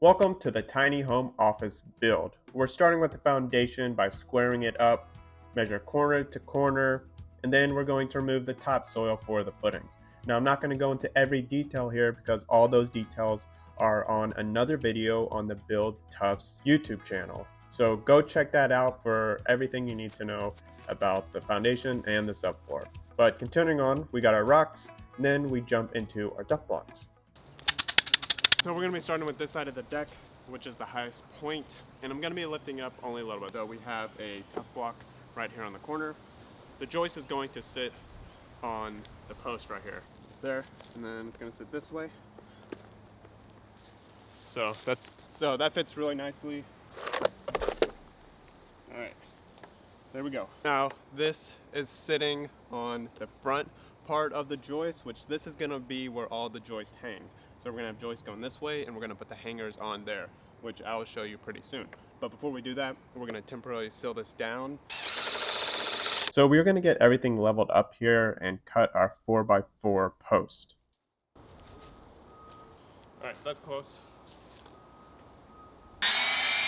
Welcome to the tiny home office build. We're starting with the foundation by squaring it up, measure corner to corner, and then we're going to remove the topsoil for the footings. Now I'm not going to go into every detail here because all those details are on another video on the Build Tufts YouTube channel. So go check that out for everything you need to know about the foundation and the subfloor. But continuing on, we got our rocks, and then we jump into our tuff blocks. So we're going to be starting with this side of the deck, which is the highest point, and I'm going to be lifting up only a little bit. So we have a tuff block right here on the corner. The joist is going to sit on the post right here, there, and then it's going to sit this way. So that fits really nicely. All right, there we go. Now this is sitting on the front part of the joist, which this is going to be where all the joists hang. So we're gonna have joists going this way and we're gonna put the hangers on there, which I will show you pretty soon. But before we do that, we're gonna temporarily seal this down. So we're gonna get everything leveled up here and cut our 4x4 post. All right, that's close.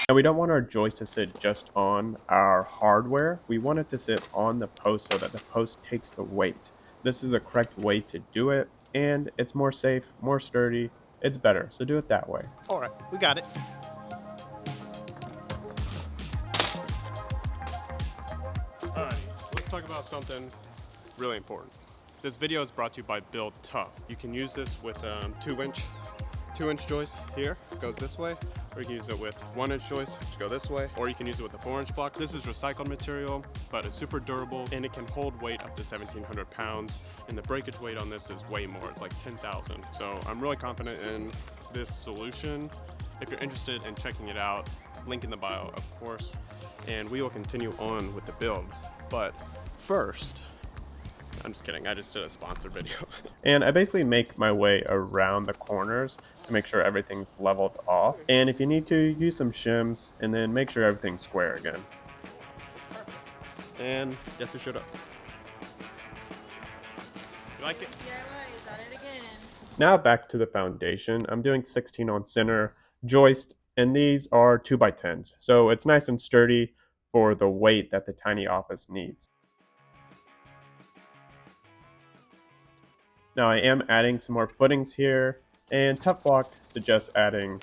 Now we don't want our joist to sit just on our hardware. We want it to sit on the post so that the post takes the weight. This is the correct way to do it, and it's more safe, more sturdy, it's better, so do it that way. All right, we got it. All right, let's talk about something really important. This video is brought to you by Build Tuff. You can use this with 2-inch joist here, goes this way, or you can use it with 1-inch joist, which go this way, or you can use it with a 4-inch block. This is recycled material, but it's super durable, and it can hold weight up to 1,700 pounds, and the breakage weight on this is way more. It's like 10,000. So I'm really confident in this solution. If you're interested in checking it out, link in the bio, of course, and we will continue on with the build. But first, I'm just kidding, I just did a sponsored video. And I basically make my way around the corners to make sure everything's leveled off. And if you need to, use some shims and then make sure everything's square again. And guess who showed up? You like it? Yeah, right, got it again. Now back to the foundation. I'm doing 16 on center joist, and these are 2x10s. So it's nice and sturdy for the weight that the tiny office needs. Now I am adding some more footings here, and Tuff Block suggests adding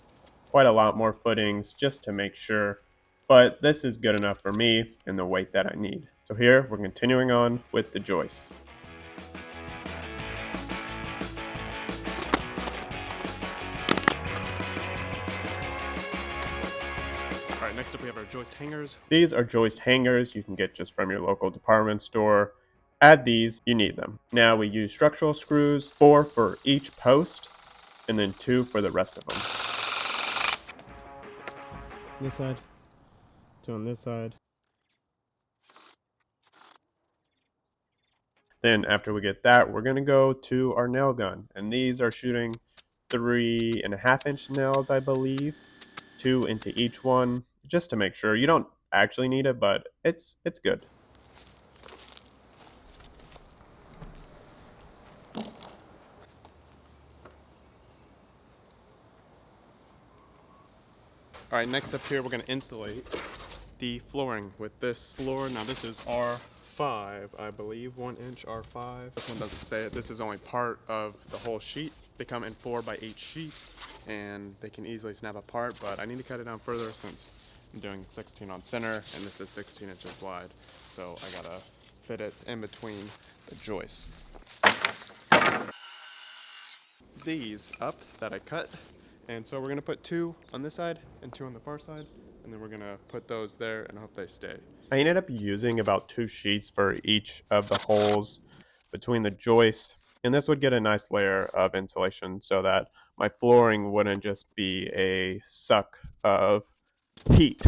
quite a lot more footings just to make sure, but this is good enough for me and the weight that I need. So here we're continuing on with the joist. All right, next up we have our joist hangers. These are joist hangers you can get just from your local department store. Add these, you need them. Now we use structural screws, 4 for each post, and then 2 for the rest of them. This side, 2 on this side. Then after we get that, we're gonna go to our nail gun. And these are shooting 3.5-inch nails, I believe. 2 into each one, just to make sure. You don't actually need it, but it's good. All right, next up here, we're gonna insulate the flooring with this floor. Now this is R5, I believe, 1-inch R5. This one doesn't say it. This is only part of the whole sheet. They come in 4x8 sheets, and they can easily snap apart, but I need to cut it down further since I'm doing 16 on center, and this is 16 inches wide. So I gotta fit it in between the joists. These up that I cut. And so we're gonna put 2 on this side and 2 on the far side, and then we're gonna put those there and hope they stay. I ended up using about 2 sheets for each of the holes between the joists, and this would get a nice layer of insulation so that my flooring wouldn't just be a suck of heat.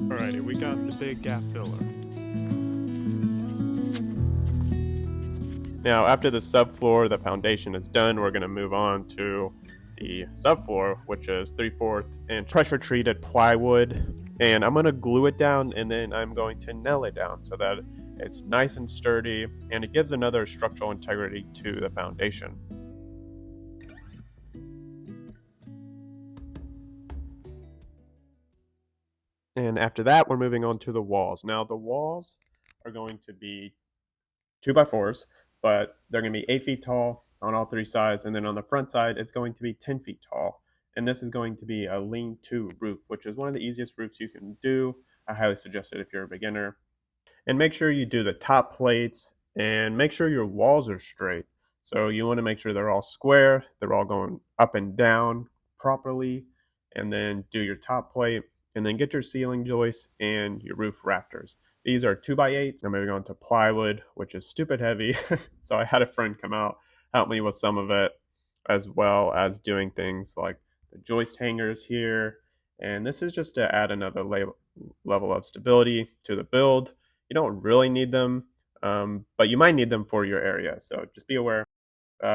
Alrighty, we got the big gap filler. Now after the subfloor, the foundation is done, we're going to move on to the subfloor, which is 3/4 inch pressure treated plywood. And I'm going to glue it down, and then I'm going to nail it down so that it's nice and sturdy, and it gives another structural integrity to the foundation. And after that, we're moving on to the walls. Now, the walls are going to be 2x4s, but they're going to be 8 feet tall on all three sides. And then on the front side, it's going to be 10 feet tall. And this is going to be a lean-to roof, which is one of the easiest roofs you can do. I highly suggest it if you're a beginner. And make sure you do the top plates and make sure your walls are straight. So you want to make sure they're all square, they're all going up and down properly, and then do your top plate, and then get your ceiling joists and your roof rafters. These are 2x8s. I'm moving on to plywood, which is stupid heavy. So I had a friend come out, help me with some of it, as well as doing things like the joist hangers here. And this is just to add another level of stability to the build. You don't really need them, but you might need them for your area. So just be aware.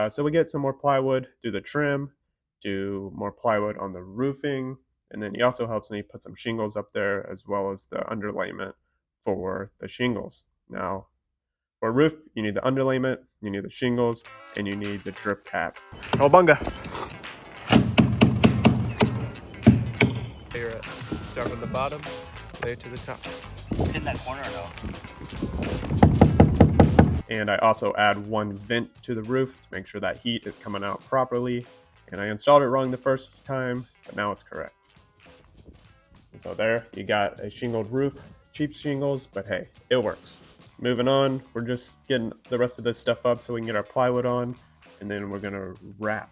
So we get some more plywood, do the trim, do more plywood on the roofing, and then he also helps me put some shingles up there as well as the underlayment for the shingles. Now, for a roof, you need the underlayment, you need the shingles, and you need the drip cap. Cowabunga! Layer it. Start from the bottom, lay it to the top. In that corner, though. And I also add one vent to the roof to make sure that heat is coming out properly. And I installed it wrong the first time, but now it's correct. And so there, you got a shingled roof, cheap shingles, but hey, it works. Moving on, we're just getting the rest of this stuff up so we can get our plywood on, and then we're gonna wrap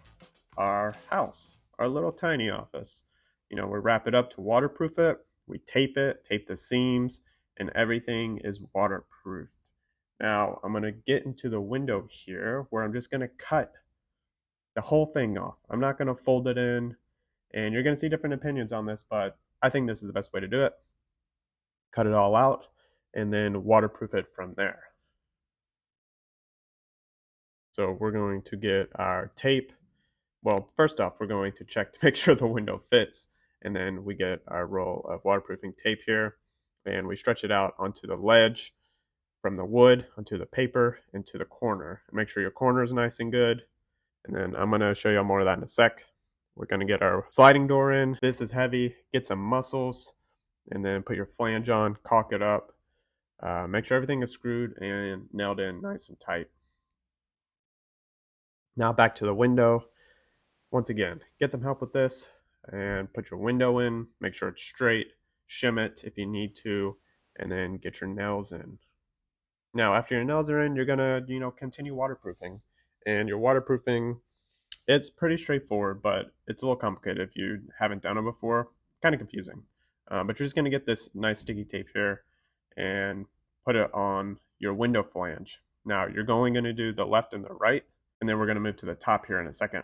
our house, our little tiny office. You know, we wrap it up to waterproof it, we tape it, tape the seams, and everything is waterproof. Now, I'm gonna get into the window here where I'm just gonna cut the whole thing off. I'm not gonna fold it in, and you're gonna see different opinions on this, but I think this is the best way to do it. Cut it all out, and then waterproof it from there. So we're going to get our tape. Well, first off, we're going to check to make sure the window fits, and then we get our roll of waterproofing tape here, and we stretch it out onto the ledge from the wood onto the paper into the corner. Make sure your corner is nice and good, and then I'm going to show you more of that in a sec. We're going to get our sliding door in. This is heavy. Get some muscles, and then put your flange on, caulk it up. Make sure everything is screwed and nailed in nice and tight. Now back to the window. Once again, get some help with this and put your window in. Make sure it's straight. Shim it if you need to, and then get your nails in. Now, after your nails are in, you're gonna, continue waterproofing. And your waterproofing, it's pretty straightforward, but it's a little complicated if you haven't done it before. Kind of confusing. But you're just gonna get this nice sticky tape here and put it on your window flange. Now, you're going to do the left and the right, and then we're gonna move to the top here in a second.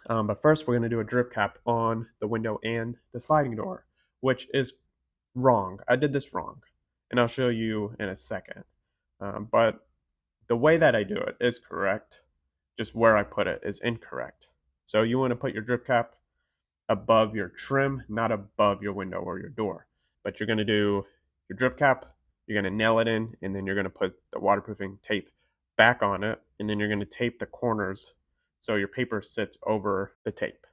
But first, we're gonna do a drip cap on the window and the sliding door, which is wrong. I did this wrong, and I'll show you in a second. But the way that I do it is correct, just where I put it is incorrect. So you want to put your drip cap above your trim, not above your window or your door. But you're going to do your drip cap, you're going to nail it in, and then you're going to put the waterproofing tape back on it, and then you're going to tape the corners so your paper sits over the tape.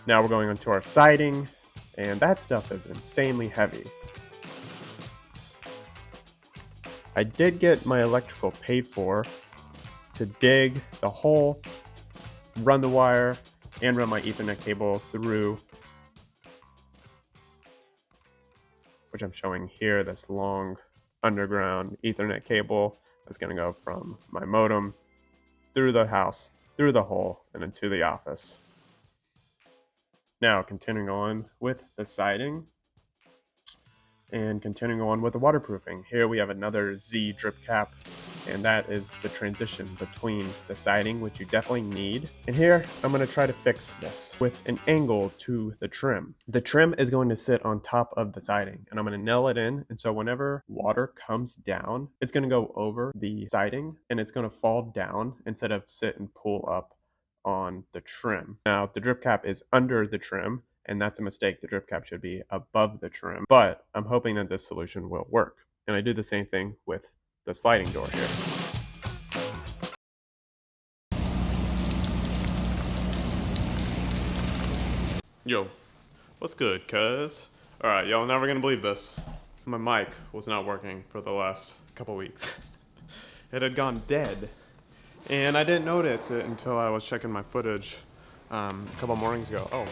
Now we're going onto our siding, and that stuff is insanely heavy. I did get my electrical paid for to dig the hole, run the wire, and run my Ethernet cable through, which I'm showing here, this long underground Ethernet cable that's going to go from my modem through the house, through the hole, and into the office. Now, continuing on with the siding and continuing on with the waterproofing. Here we have another Z drip cap, and that is the transition between the siding, which you definitely need. And here I'm going to try to fix this with an angle to the trim. The trim is going to sit on top of the siding, and I'm going to nail it in, and so whenever water comes down, it's going to go over the siding and it's going to fall down instead of sit and pull up on the trim. Now the drip cap is under the trim, and that's a mistake. The drip cap should be above the trim, but I'm hoping that this solution will work. And I do the same thing with the sliding door here. Yo, what's good, cuz? Alright, y'all never gonna believe this. My mic was not working for the last couple weeks. It had gone dead. And I didn't notice it until I was checking my footage a couple mornings ago. Oh, I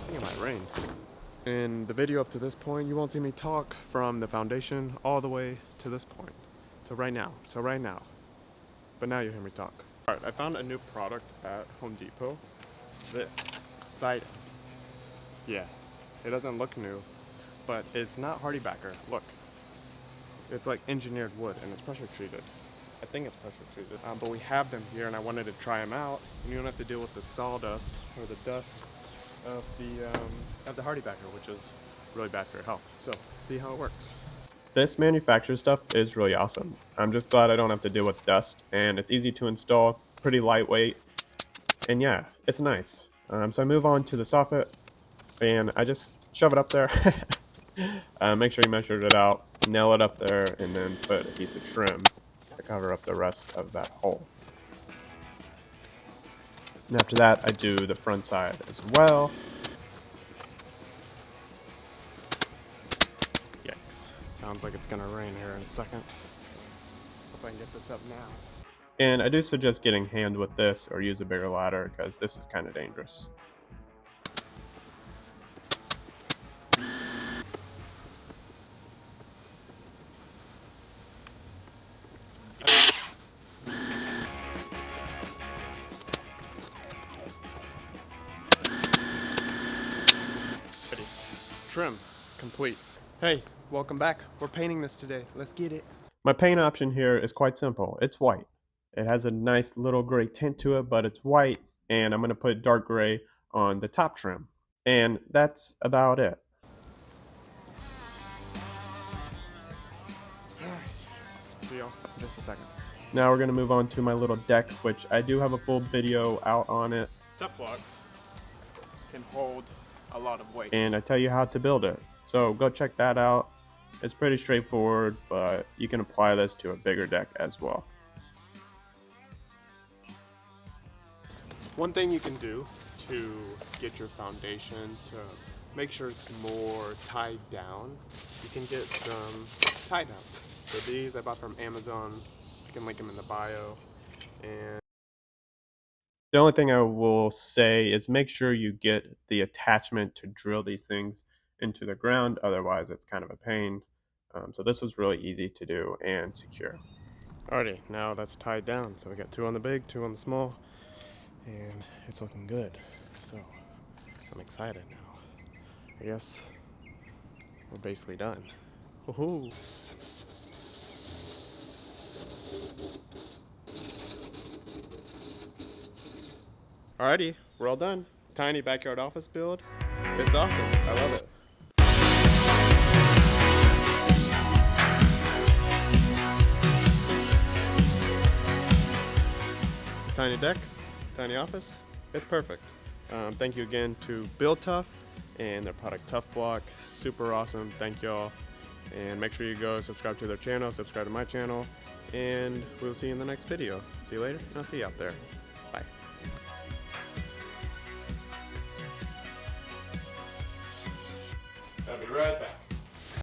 think it might rain. In the video up to this point, you won't see me talk from the foundation all the way to this point. So right now. But now you hear me talk. Alright, I found a new product at Home Depot. This siding. Yeah, it doesn't look new, but it's not HardieBacker. Look, it's like engineered wood and it's pressure treated. I think it's pressure treated, but we have them here and I wanted to try them out. And you don't have to deal with the sawdust or the dust of the HardieBacker, which is really bad for your health. So, see how it works. This manufacturer stuff is really awesome. I'm just glad I don't have to deal with dust, and it's easy to install, pretty lightweight, and yeah, it's nice. So I move on to the soffit, and I just shove it up there. Make sure you measured it out, nail it up there, and then put a piece of trim to cover up the rest of that hole. And after that, I do the front side as well. Yikes. Sounds like it's gonna rain here in a second. Hope I can get this up now. And I do suggest getting hand with this or use a bigger ladder because this is kind of dangerous. Trim complete. Hey, welcome back. We're painting this today. Let's get it. My paint option here is quite simple. It's white. It has a nice little gray tint to it, but it's white, and I'm going to put dark gray on the top trim. And that's about it. See y'all in just a second. Now we're going to move on to my little deck, which I do have a full video out on it. Tough blocks can hold a lot of weight. And I tell you how to build it. So go check that out. It's pretty straightforward, but you can apply this to a bigger deck as well. One thing you can do to get your foundation to make sure it's more tied down, you can get some tie downs. So these I bought from Amazon. You can link them in the bio. And The only thing I will say is make sure you get the attachment to drill these things into the ground, otherwise it's kind of a pain. So this was really easy to do and secure. alrighty, now that's tied down. So we got 2 on the big, 2 on the small, and it's looking good. So I'm excited now. I guess we're basically done. Woohoo! Alrighty, we're all done. Tiny backyard office build. It's awesome. I love it. Tiny deck, tiny office. It's perfect. Thank you again to Build Tough and their product Tough Block. Super awesome. Thank y'all. And make sure you go subscribe to their channel, subscribe to my channel, and we'll see you in the next video. See you later, and I'll see you out there. Bye. I'll be right back.